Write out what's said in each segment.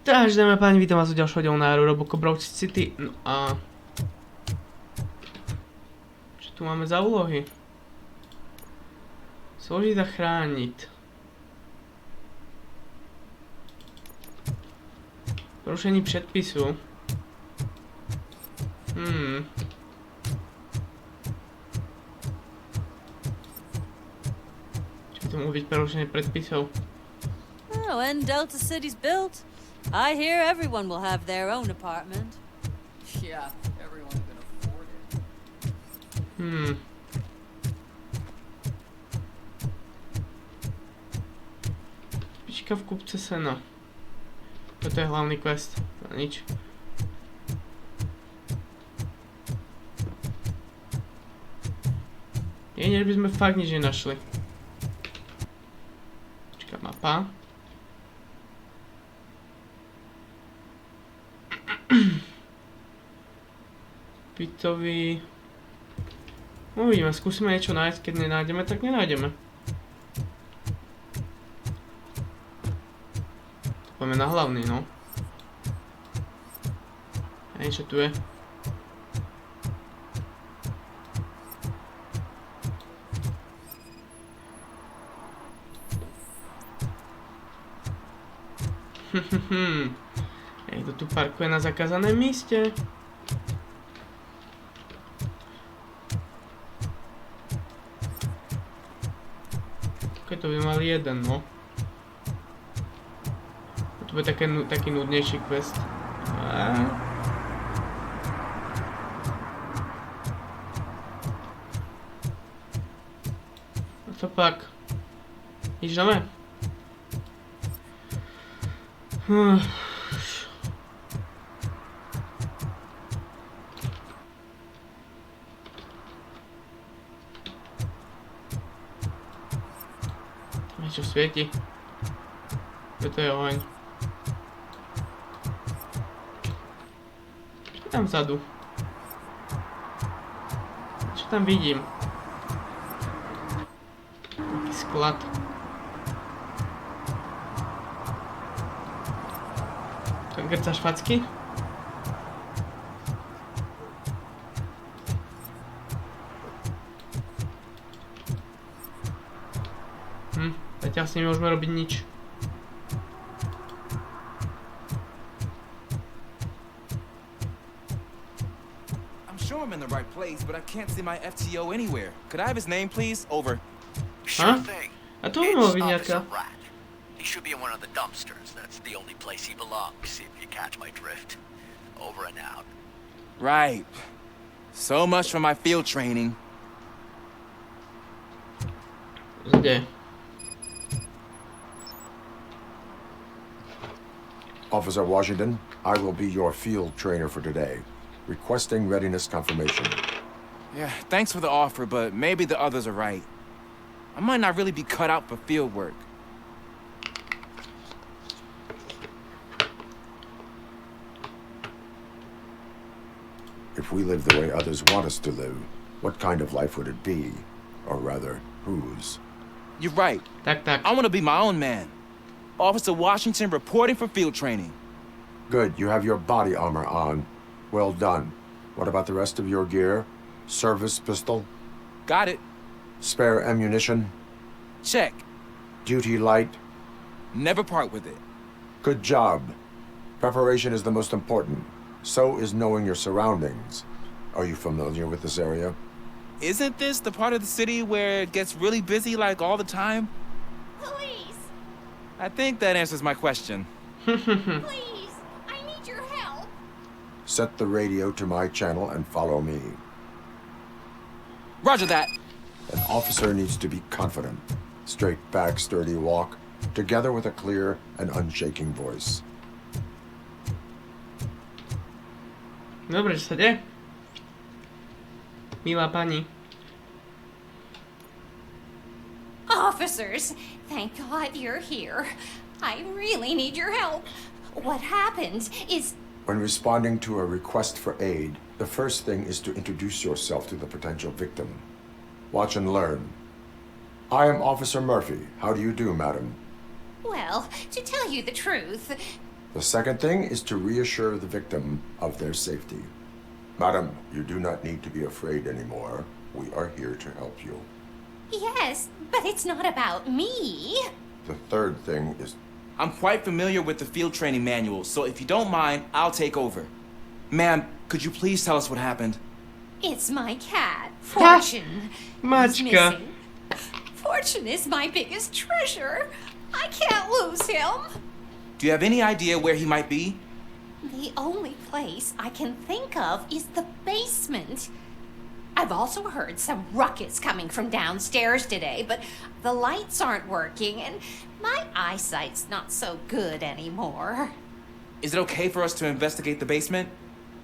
Takže dáme páni, vítam vás u ďalšieho dielu na Robocop City. No a... čo tu máme za úlohy? Slúžiť a chrániť. Porušení predpisu. Čo by to mohlo byť porušenie predpisov? Oh, when Delta City's built, I hear everyone will have their own apartment. Yeah, everyone can afford it. Špička v kupce sena. Toto je hlavný quest. A nič. Jedine, že by sme fakt nič nenašli. Počka, mapa. Bytový... uvidíme, skúsime niečo nájsť, keď nenájdeme, tak nenájdeme. Poďme na hlavný, no. A niečo tu je. Niekto tu parkuje na zakázaném míste. Keď to by mal jeden, no. To bude taký nudnejší quest. A to pak. HĽADÁME. Niečo svieti. Toto je oheň. Čo tam vzadu? Čo tam vidím? Taký sklad. Tam grcaš facky? Zatiaľ s nimi môžeme robiť nič. I'm sure I'm in the right place, but I can't see my FTO anywhere. Could I have his name, please? Over. Sure thing. A tu mohol byť nejaká. He should be in one of the dumpsters. That's the only place he belongs, if you catch my drift. Over and out. Right. So much for my field training. Kde? Officer Washington, I will be your field trainer for today. Requesting readiness confirmation. Yeah, thanks for the offer, but maybe the others are right. I might not really be cut out for field work. If we live the way others want us to live, what kind of life would it be? Or rather, whose? You're right. Tak. I want to be my own man. Officer Washington reporting for field training. Good, you have your body armor on. Well done. What about the rest of your gear? Service pistol? Got it. Spare ammunition? Check. Duty light? Never part with it. Good job. Preparation is the most important. So is knowing your surroundings. Are you familiar with this area? Isn't this the part of the city where it gets really busy like all the time? Police! I think that answers my question. Please! I need your help! Set the radio to my channel and follow me. Roger that. An officer needs to be confident. Straight back, sturdy walk, together with a clear and unshaking voice. Dobre, čo sa deje? Milá pani. Officers, thank God you're here. I really need your help. What happened is... When responding to a request for aid, the first thing is to introduce yourself to the potential victim. Watch and learn. I am Officer Murphy. How do you do, madam? Well, to tell you the truth, The second thing is to reassure the victim of their safety. Madam, you do not need to be afraid anymore. We are here to help you. Yes, but it's not about me. The third thing is... I'm quite familiar with the field training manual, so if you don't mind, I'll take over. Ma'am, could you please tell us what happened? It's my cat, Fortune. He's Mačka. missing. Fortune is my biggest treasure. I can't lose him. Do you have any idea where he might be? The only place I can think of is the basement. I've also heard some ruckus coming from downstairs today, but the lights aren't working and my eyesight's not so good anymore. Is it okay for us to investigate the basement?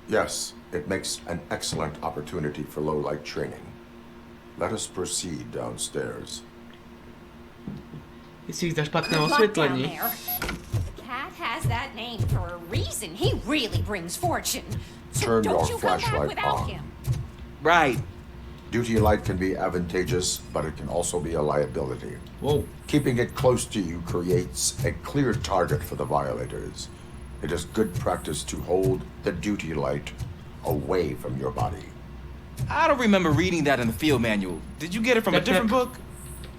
Yes, it makes an excellent opportunity for low-light training. Let us proceed downstairs. Jsi za špatné Look down osvietlení. there. The cat has that name for a reason. He really brings fortune. So Turn don't your you come back flashlight without on. him. Right. Duty light can be advantageous, but it can also be a liability. Wow. Keeping it close to you creates a clear target for the violators. It is good practice to hold the duty light away from your body. I don't remember reading that in the field manual. Did you get it from a different book?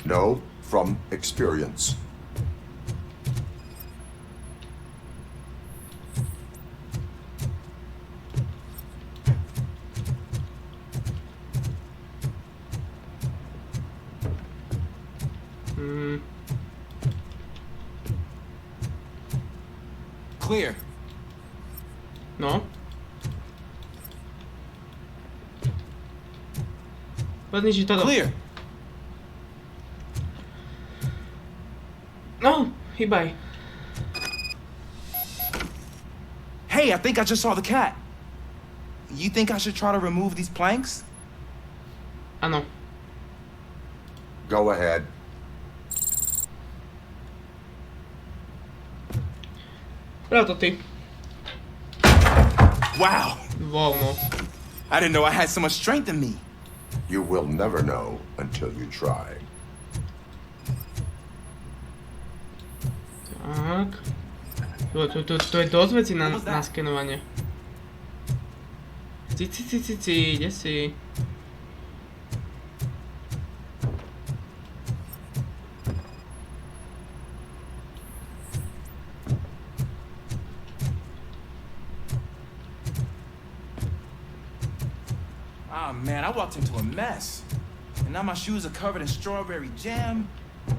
No, from experience. Clear. No. Podniesiť to. Clear. No, hýbaj. Hey, I think I just saw the cat. You think I should try to remove these planks? Áno. Go ahead. Prav to ty. Wow. Wow, no. I didn't know I had so much strength in me. You will never know until you try. Tak. To je dosť vecí na skenovanie. Kde si? Ah, man, I walked into a mess. And now my shoes are covered in strawberry jam.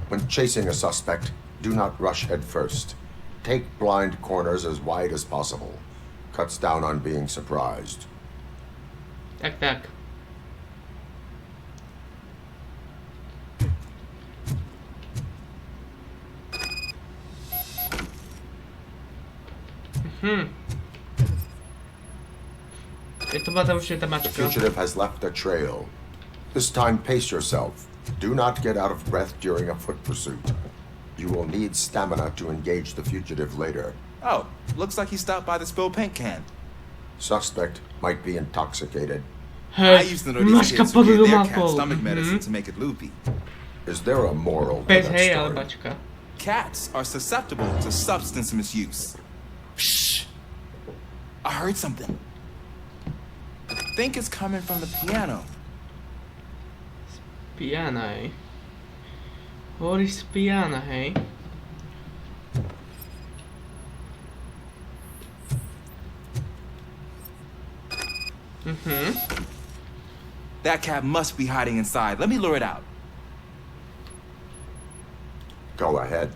When chasing a suspect, do not rush head first. Take blind corners as wide as possible. Cuts down on being surprised. Tak. Je to bola určite tá The mačka. fugitive has left a trail. This time, pace yourself. Do not get out of breath during a foot pursuit. You will need stamina to engage the fugitive later. Oh, looks like he stopped by the spilled paint can. Suspect might be intoxicated. I Hej, used to know these mačka kids who gave their podľa cat alkoholu. stomach medicine to make it loopy. Is there a moral to Bez that hej, ale story? mačka. Cats are susceptible to substance misuse. Shh! I heard something. I think it's coming from the piano. Piana, hej. Hovoríš z piana, hej. That cat must be hiding inside. Let me lure it out. Go ahead.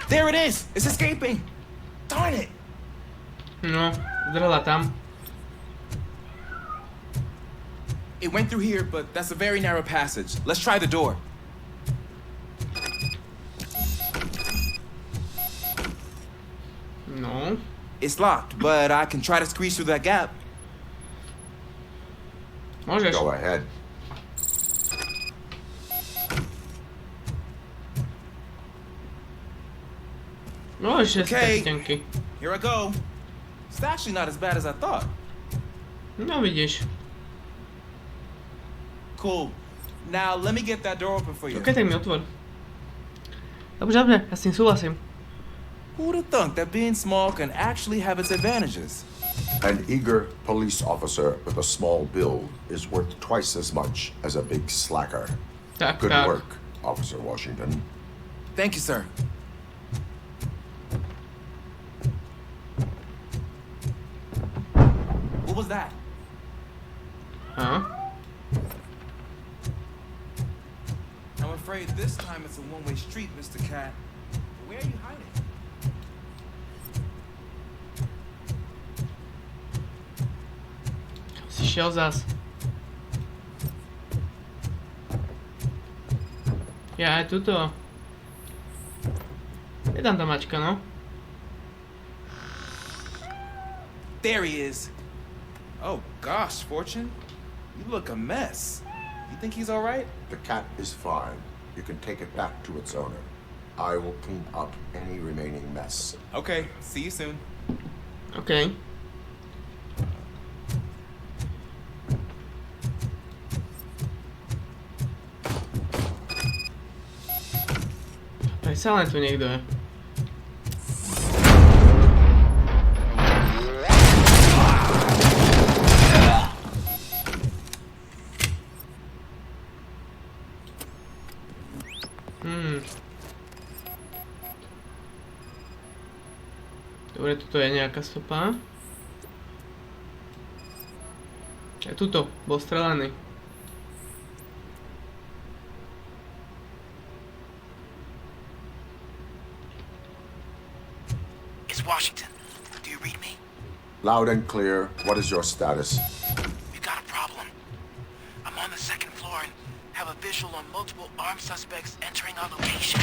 There it is! It's escaping! Darn it! No, zdrhla tam. It went through here, but that's a very narrow passage. Let's try the door. No. It's locked, but I can try to squeeze through that gap. Môžeš. Go ahead. No, ešte z Okay. tenky. Here I go. It's actually not as bad as I thought. No vidíš. Cool. Now let me get that door open for you. OK, tak mi otvor. Dobre, ja s tým súhlasím. Who'd have thunk that being small can actually have its advantages? An eager police officer with a small build is worth twice as much as a big slacker. Tak, Good tak. work, Officer Washington. Thank you, sir. What was that? Aha. I'm afraid this time it's a one-way street, Mr. Cat. Where are you hiding? Si šiel zas. Ja, aj tuto. Je tam tá mačka, no. There he is. Oh gosh, Fortune. You look a mess. You think he's all right? The cat is fine. You can take it back to its owner. I will clean up any remaining mess. Okay, see you soon. OK. Predsa len tu niekto je. Dobre, tuto je nejaká stopa. A tuto, bol strelený. It's Washington. Do you read me? Loud and clear. What is your status? We got a problem. I'm on the second floor and have a visual on multiple armed suspects entering our location.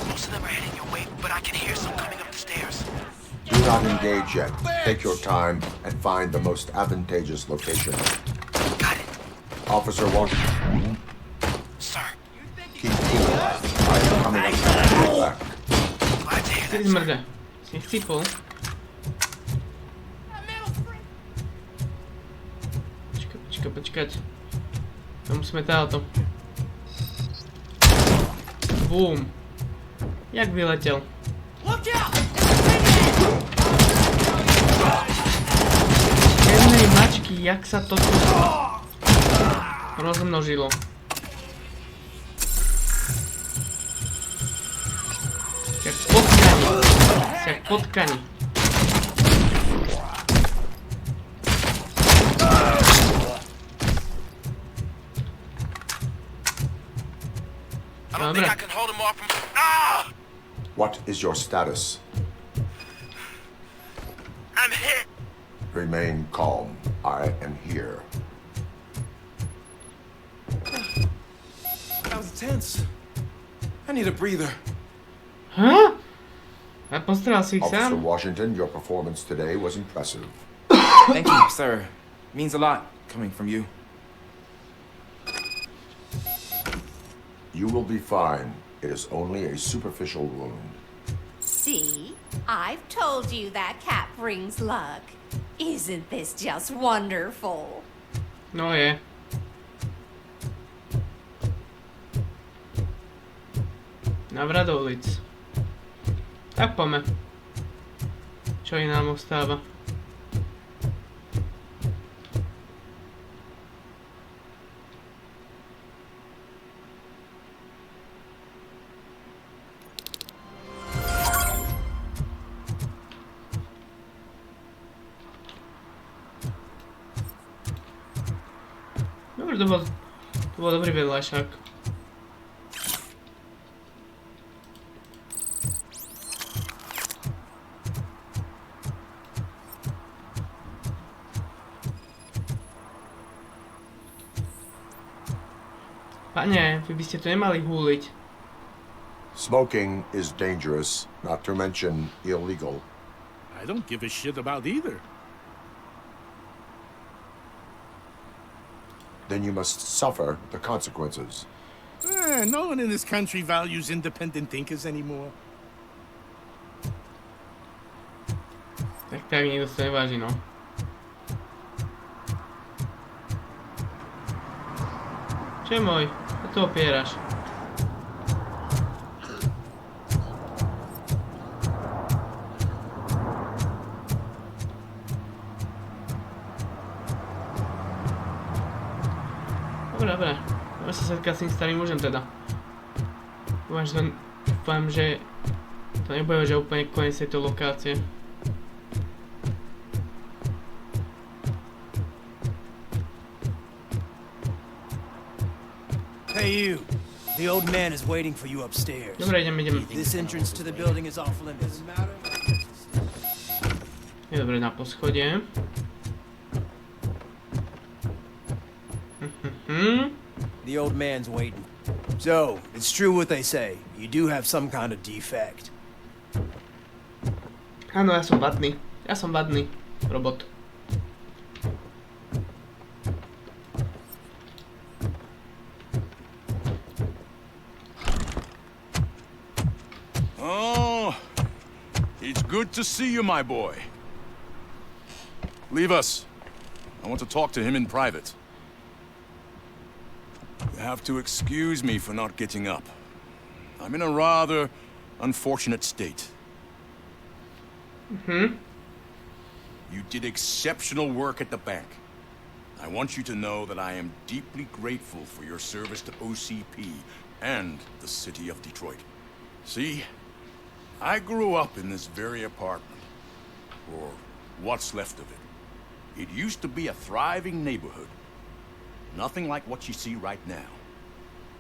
Most of them are heading your way, but I can hear some coming up the stairs. Do not engage yet. Take your time and find the most advantageous location. Got it. Officer Washington, Sir, keep cool. I am coming up to your back. glad to hear Ty that, sir. zmrde. Si chcípol. Počkať. To musíme táto. Bum. Jak vyletel. Jednej mačky, jak sa toto rozmnožilo. Jak potkani. Jak potkani. I don't think I can hold him off from... Ah! What is your status? I'm hit. Remain calm. I am here. That was tense. I need a breather. Huh? A postaral si ich Officer sám? Washington, your performance today was impressive. Thank you, sir. Means a lot coming from you. You will be fine. It is only a superficial wound. See? I've told you that cat brings luck. Isn't this just wonderful? No je. Navrat do ulic. Tak poďme. Čo i nám ostáva? Dobre, to bol dobrý vedľajšák. Pane, vy by ste tu nemali húliť. Smoking is dangerous, not to mention illegal. I don't give a shit about either. Then you must suffer the consequences. No one in this country values independent thinkers anymore. Tak nikto sa neváži, no. Čo je môj? A to opieraš. Dobre. Môžem sa setkať s tým starým mužem teda. Dúfam, že to nebude, že úplne koniec tejto lokácie. Hey you, the old man is waiting for you upstairs. Dobre, idem. This entrance to the building is off limits. Je dobre na poschodie. The old man's waiting. So, it's true what they say. You do have some kind of defect. Áno, ja som vadný. Robot. Oh, it's good to see you, my boy. Leave us. I want to talk to him in private. You have to excuse me for not getting up. I'm in a rather unfortunate state. You did exceptional work at the bank. I want you to know that I am deeply grateful for your service to OCP and the city of Detroit. See, I grew up in this very apartment, or what's left of it. It used to be a thriving neighborhood. Nothing like what you see right now.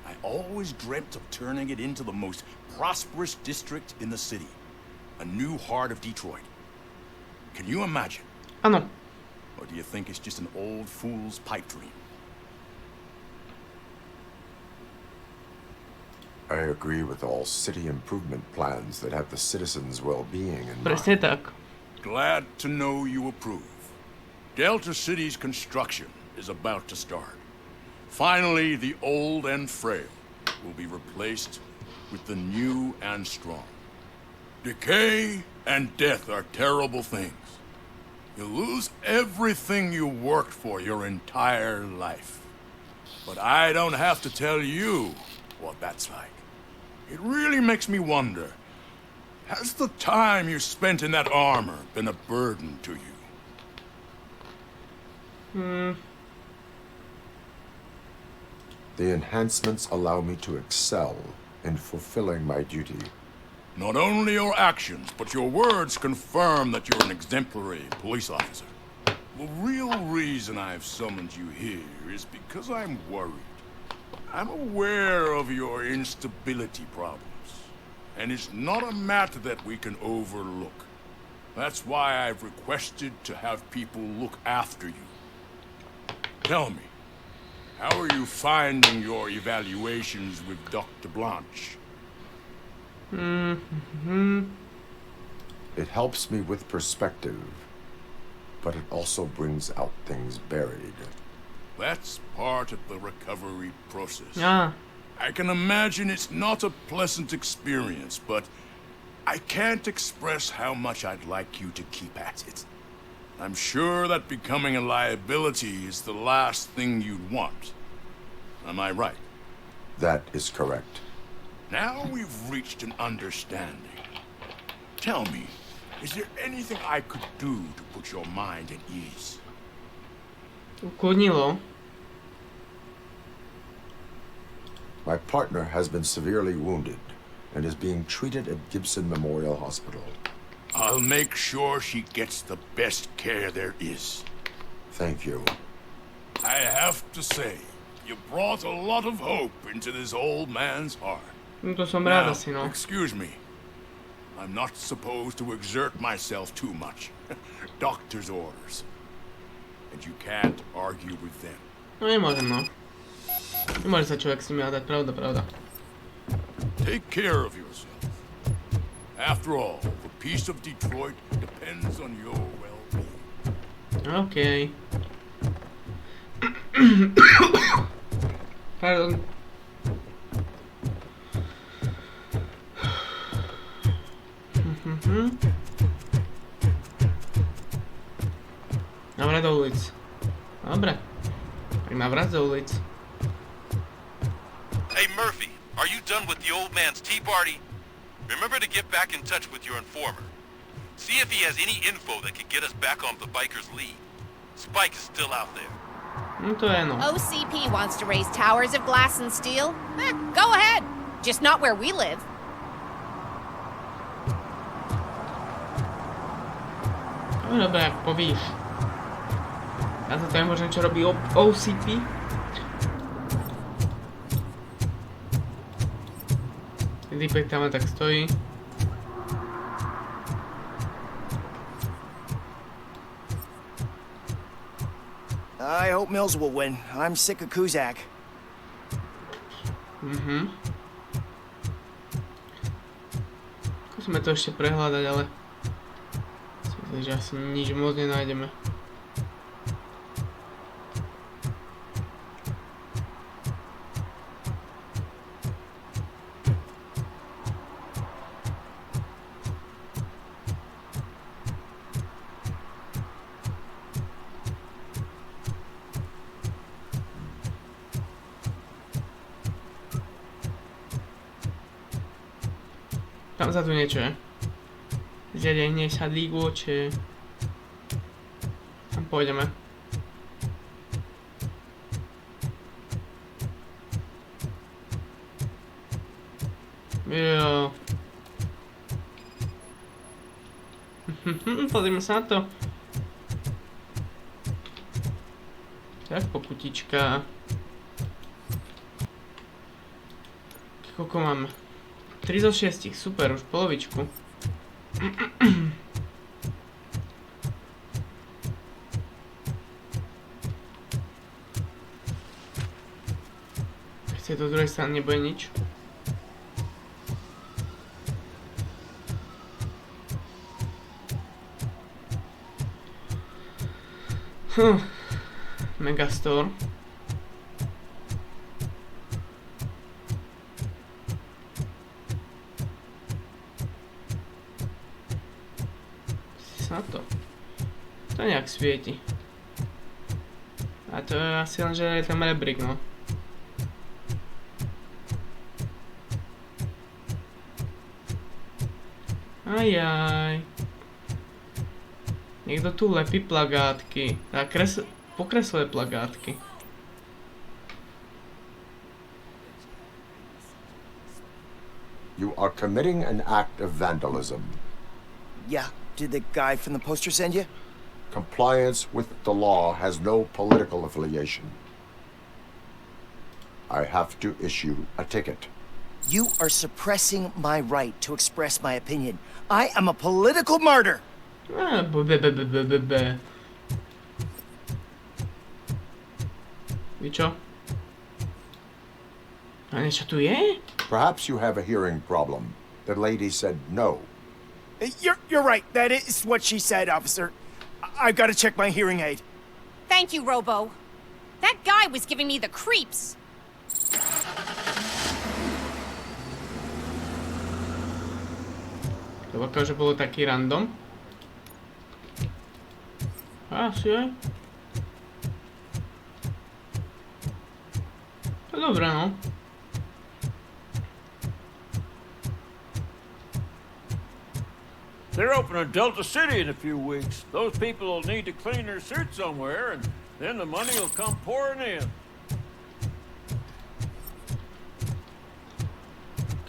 I always dreamt of turning it into the most prosperous district in the city. A new heart of Detroit. Can you imagine? Áno. Or do you think it's just an old fool's pipe dream? I agree with all city improvement plans that have the citizens' well-being in mind. Presne tak. Glad to know you approve. Delta City's construction is about to start. Finally, the old and frail will be replaced with the new and strong. Decay and death are terrible things. You lose everything you worked for your entire life. But I don't have to tell you what that's like. It really makes me wonder, has the time you spent in that armor been a burden to you? The enhancements allow me to excel in fulfilling my duty. Not only your actions, but your words confirm that you're an exemplary police officer. The real reason I've summoned you here is because I'm worried. I'm aware of your instability problems, and it's not a matter that we can overlook. That's why I've requested to have people look after you. Tell me, how are you finding your evaluations with Dr. Blanche? It helps me with perspective, but it also brings out things buried. That's part of the recovery process. Ah. I can imagine it's not a pleasant experience, but I can't express how much I'd like you to keep at it. I'm sure that becoming a liability is the last thing you'd want. Am I right? That is correct. Now we've reached an understanding. Tell me, is there anything I could do to put your mind at ease? Uklidnilo. My partner has been severely wounded and is being treated at Gibson Memorial Hospital. I'll make sure she gets the best care there is. Thank you. I have to say, you brought a lot of hope into this old man's heart. No to som rád Now, asi, no. excuse me. I'm not supposed to exert myself too much. Doctor's orders. And you can't argue with them. No nemôžem, no. Nemôže sa človek s nimi hádať, pravda. Take care of yourself. After all, the peace of Detroit depends on your well-being. OK. Pardon. Dobre, do ulic. Dobre. Tak navrat do ulic. Are you done with the old man's tea party? Remember to get back in touch with your informer. See if he has any info that could get us back on the biker's lead. Spike is still out there. No to je no. OCP wants to raise towers of glass and steel? Go ahead. Just not where we live. No dobré, jak povíš. Já za to je možná, čo robí OCP. Týpek tam tak stojí. I hope Mills will win. I'm sick of Kuzak. Skúsme to ešte prehľadať, ale myslím, že asi nič moc nenájdeme. Tam za tu niečo je. Zjedenie sadlíku, či... Tam pôjdeme. Jo. Pozrime sa na to. Tak, pokutička. Koľko máme? 3 zo 6, super, už polovičku. Z tejto druhej strany nebude nič. Megastore. Na to. To nejak svieti. A to je asi len, že je tam rebrík, no. Ajaj. Niekto tu lepí plagátky. Pokresluje plagátky. You are committing an act of vandalism. Yeah. Did the guy from the poster send you? Compliance with the law has no political affiliation. I have to issue a ticket. You are suppressing my right to express my opinion. I am a political martyr. Víš čo? A niečo tu je? Perhaps you have a hearing problem. The lady said no. You're right. That is what she said, officer. I've got to check my hearing aid. Thank you, Robo. That guy was giving me the creeps. To akože bolo taký random. Asi aj. To dobré, no. They're opening Delta City in a few weeks. Those people will need to clean their suits somewhere, and then the money will come pouring in.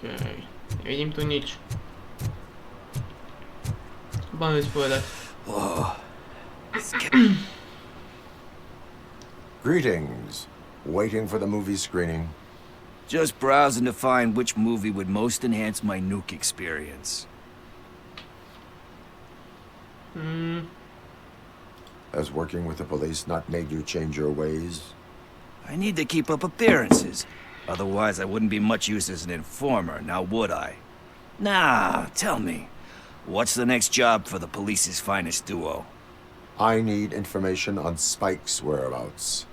Okej. Nevidím tu nič. Mám nič povedať. Greetings. Waiting for the movie screening. Just browsing to find which movie would most enhance my nuke experience. Has working with the police not made you change your ways? I need to keep up appearances. Otherwise, I wouldn't be much use as an informer, now would I? Nah, tell me. What's the next job for the police's finest duo? I need information on Spike's whereabouts.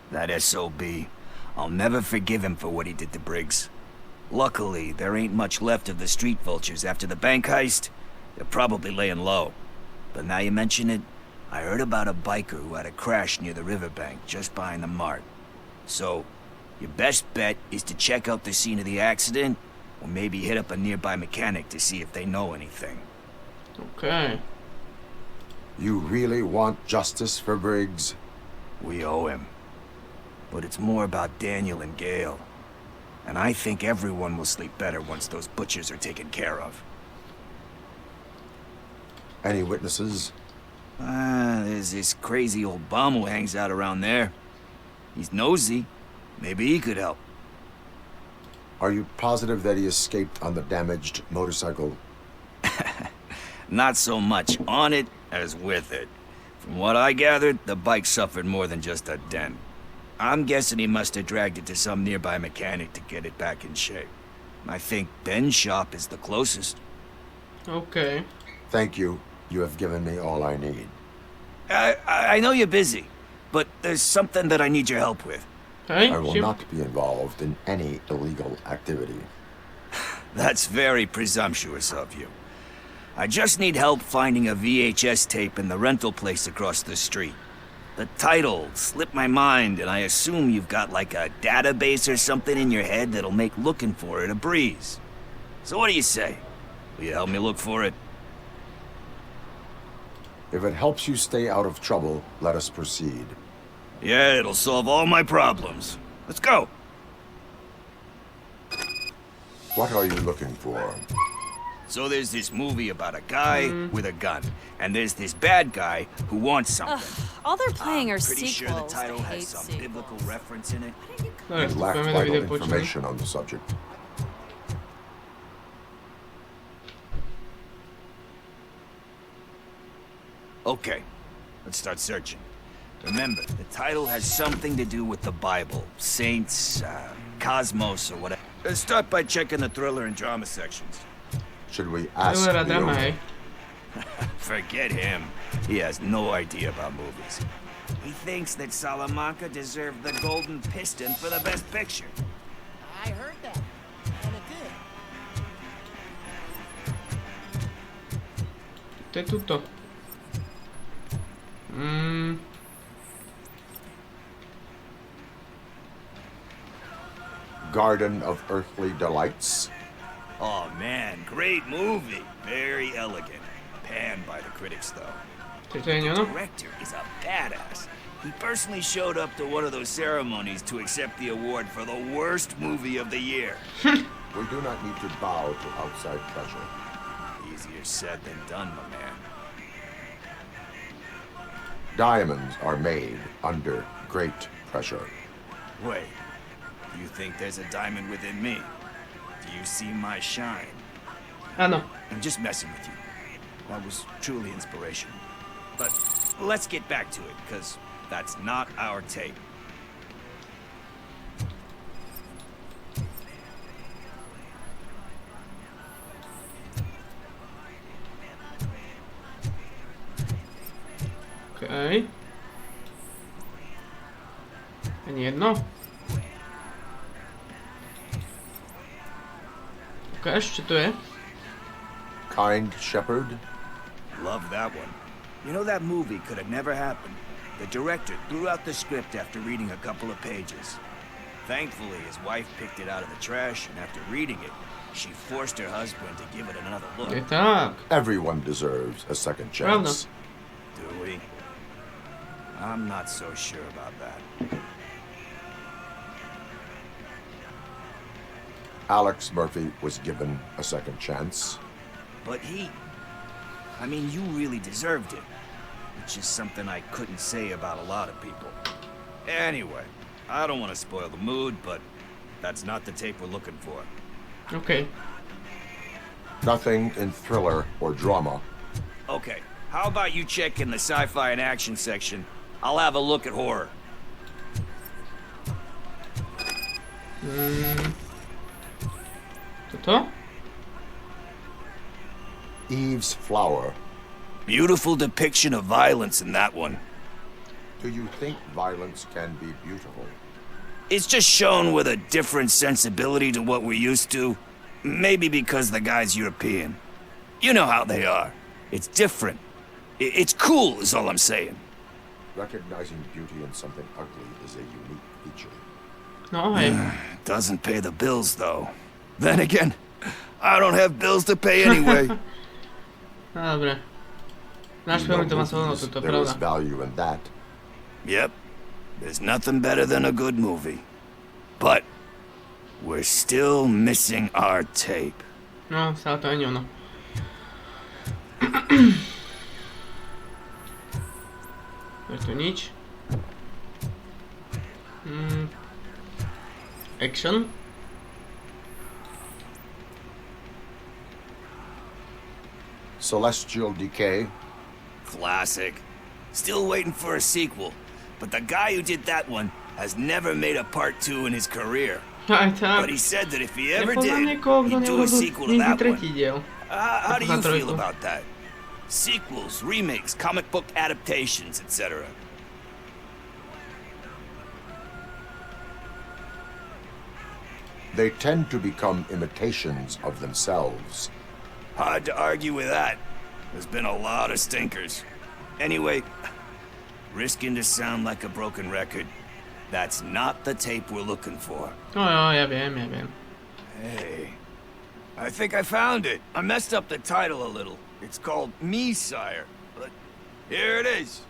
That SOB. I'll never forgive him for what he did to Briggs. Luckily, there ain't much left of the street vultures after the bank heist. They're probably laying low. But now you mention it, I heard about a biker who had a crash near the riverbank just behind the mart. So, Your best bet is to check out the scene of the accident, or maybe hit up a nearby mechanic to see if they know anything. Okay. You really want justice for Briggs? We owe him. But it's more about Daniel and Gale. And I think everyone will sleep better once those butchers are taken care of. Any witnesses? There's this crazy old bum who hangs out around there. He's nosy. Maybe he could help. Are you positive that he escaped on the damaged motorcycle? Not so much on it as with it. From what I gathered, the bike suffered more than just a dent. I'm guessing he must have dragged it to some nearby mechanic to get it back in shape. I think Ben's shop is the closest. Okay. Thank you. You have given me all I need. I know you're busy, but there's something that I need your help with. Hey, I will not be involved in any illegal activity. That's very presumptuous of you. I just need help finding a VHS tape in the rental place across the street. The title slipped my mind, and I assume you've got like a database or something in your head that'll make looking for it a breeze. So what do you say? Will you help me look for it? If it helps you stay out of trouble, let us proceed. Yeah, it'll solve all my problems. Let's go. What are you looking for? So there's this movie about a guy with a gun, and there's this bad guy who wants something. All they're playing are pretty sequels. sure the title I has hate some sequels. biblical reference in it. It lacked vital information on the subject. Okay, let's start searching. Remember, the title has something to do with the Bible, saints, cosmos, or whatever. Let's start by checking the thriller and drama sections. Should we ask HĽADÁME. Forget him. He has no idea about movies. He thinks that Salamanca deserved the Golden Piston for the Best Picture. I heard that, and it did. To je tuto. Garden of Earthly Delights. Oh man, great movie. Very elegant. Panned by the critics though. The director is a badass. He personally showed up to one of those ceremonies to accept the award for the worst movie of the year. We do not need to bow to outside pressure. Easier said than done, my man. Diamonds are made under great pressure. Wait, do you think there's a diamond within me? Do you see my shine? No. I'm just messing with you. That was truly inspirational. But let's get back to it, because that's not our tape. Okay. Ani jedno. Ukáž, čo to je? Kind Shepherd? Love that one. You know, that movie could have never happened. The director threw out the script after reading a couple of pages. Thankfully, his wife picked it out of the trash, and after reading it, she forced her husband to give it another look. Je tak. Everyone deserves a second chance. Do we? I'm not so sure about that. Alex Murphy was given a second chance. But I mean, you really deserved it. Which is something I couldn't say about a lot of people. Anyway, I don't want to spoil the mood, but that's not the tape we're looking for. Okay. Nothing in thriller or drama. Okay, how about you check in the sci-fi and action section? I'll have a look at horror. Toto? Eve's Flower. Beautiful depiction of violence in that one. Do you think violence can be beautiful? It's just shown with a different sensibility to what we're used to. Maybe because the guy's European. You know how they are. It's different. It's cool, is all I'm saying. Recognizing beauty in something ugly is a unique feature. No, hej. Doesn't pay the bills, though. Then again, I don't have bills to pay anyway. No dobre. Náš film to má svoju hodnotu, to je There is pravda. value in that. Yep, there's nothing better than a good movie. But we're still missing our tape. No, stále to ani ono. Je tu nič. Action. Celestial Decay. Classic. Still waiting for a sequel. But the guy who did that one has never made a part 2 in his career. Aj tak. But he said that if he ever Nepoznám did, niekoho, kto he'd do a neurobil sequel to nikdy that tretí one. diel. How do Ako za you feel trojku. about that? Sequels, remakes, comic book adaptations, etc. They tend to become imitations of themselves. Hard to argue with that. There's been a lot of stinkers. Anyway, risking to sound like a broken record, that's not the tape we're looking for. No jo, ja viem. Hey, I think I found it. I messed up the title a little. It's called Me, Sire. But here it is.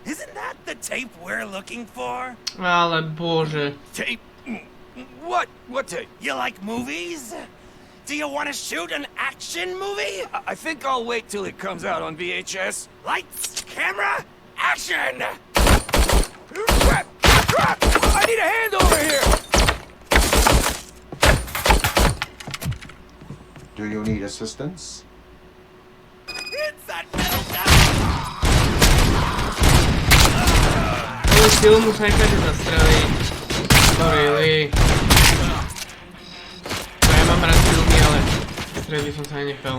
Isn't that the tape we're looking for? Ale bože. Tape? What? What tape? You like movies? Do you want to shoot an action movie? I think I'll wait till it comes out on VHS. Lights, camera, action! Crap! Crap! I need a hand over here! Do you need assistance? It's that metal Tú silu musia aj každý zastreliť. Really. No ja mám rád filmy, ale streliť by som sa aj nechal.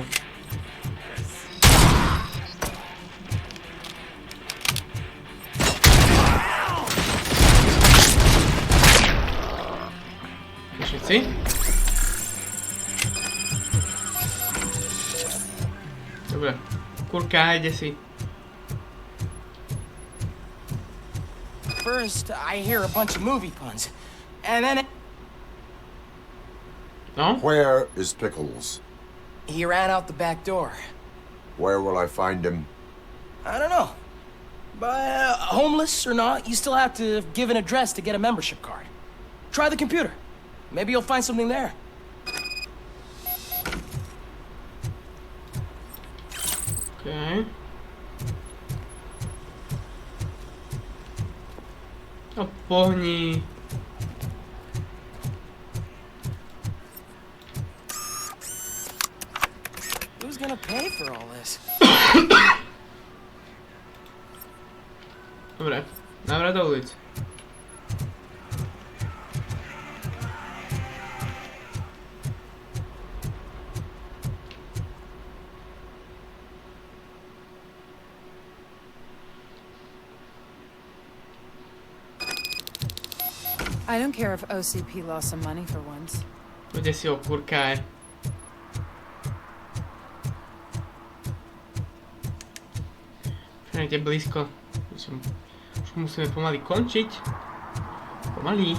Všetci? Dobre. Kurka, ide si. First, I hear a bunch of movie puns, and then No? Where is Pickles? he ran out the back door. Where will I find him? I don't know. But homeless or not, you still have to give an address to get a membership card. Try the computer. Maybe you'll find something there. Okay. No pohni. Who's gonna pay for all this? Dobre, návrat do ulic. I don't care if OCP lost some money for once. Kde si Okurka je? Však je blízko. Už musíme pomaly končiť. Pomaly.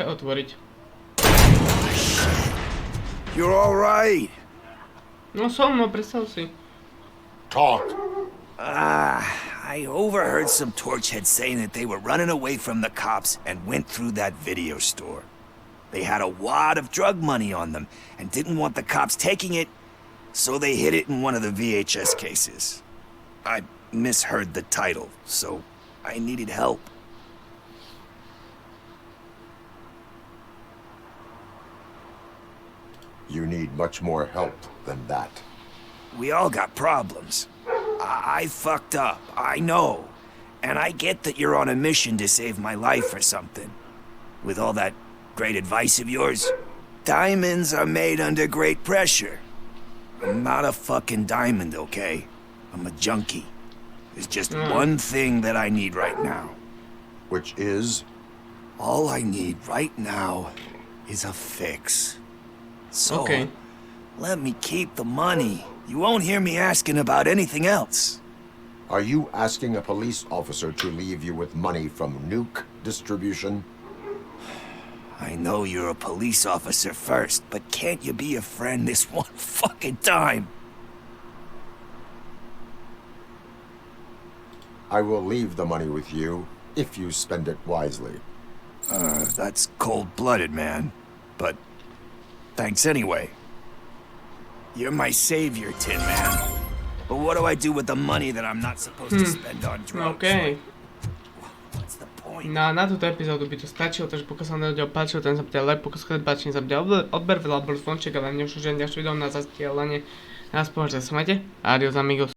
Otvoriť. You're all right. No som, no predstav si. Talk. I overheard some torchheads saying that they were running away from the cops and went through that video store. They had a wad of drug money on them and didn't want the cops taking it, so they hid it in one of the VHS cases. I misheard the title, so I needed help. You need much more help than that. We all got problems. I fucked up, I know. And I get that you're on a mission to save my life or something. With all that great advice of yours, diamonds are made under great pressure. I'm not a fucking diamond, okay? I'm a junkie. There's just one thing that I need right now. Which is? All I need right now is a fix. So, let me keep the money. You won't hear me asking about anything else. Are you asking a police officer to leave you with money from nuke distribution? I know you're a police officer first, but can't you be a friend this one fucking time? I will leave the money with you if you spend it wisely. That's cold-blooded, man. But thanks anyway. You're my savior, Tin Man. But what do I do with the money that I'm not supposed to spend on drugs? Okay. Na túto epizódu by to stačilo, takže pokiaľ sa vám video páčilo, ten zapýtaj like, pokiaľ sa páči, nezabudni odber, veľa zvonček, ale ďalšie video na zastieľanie. Nás povedať, sa majte. Adios amigos.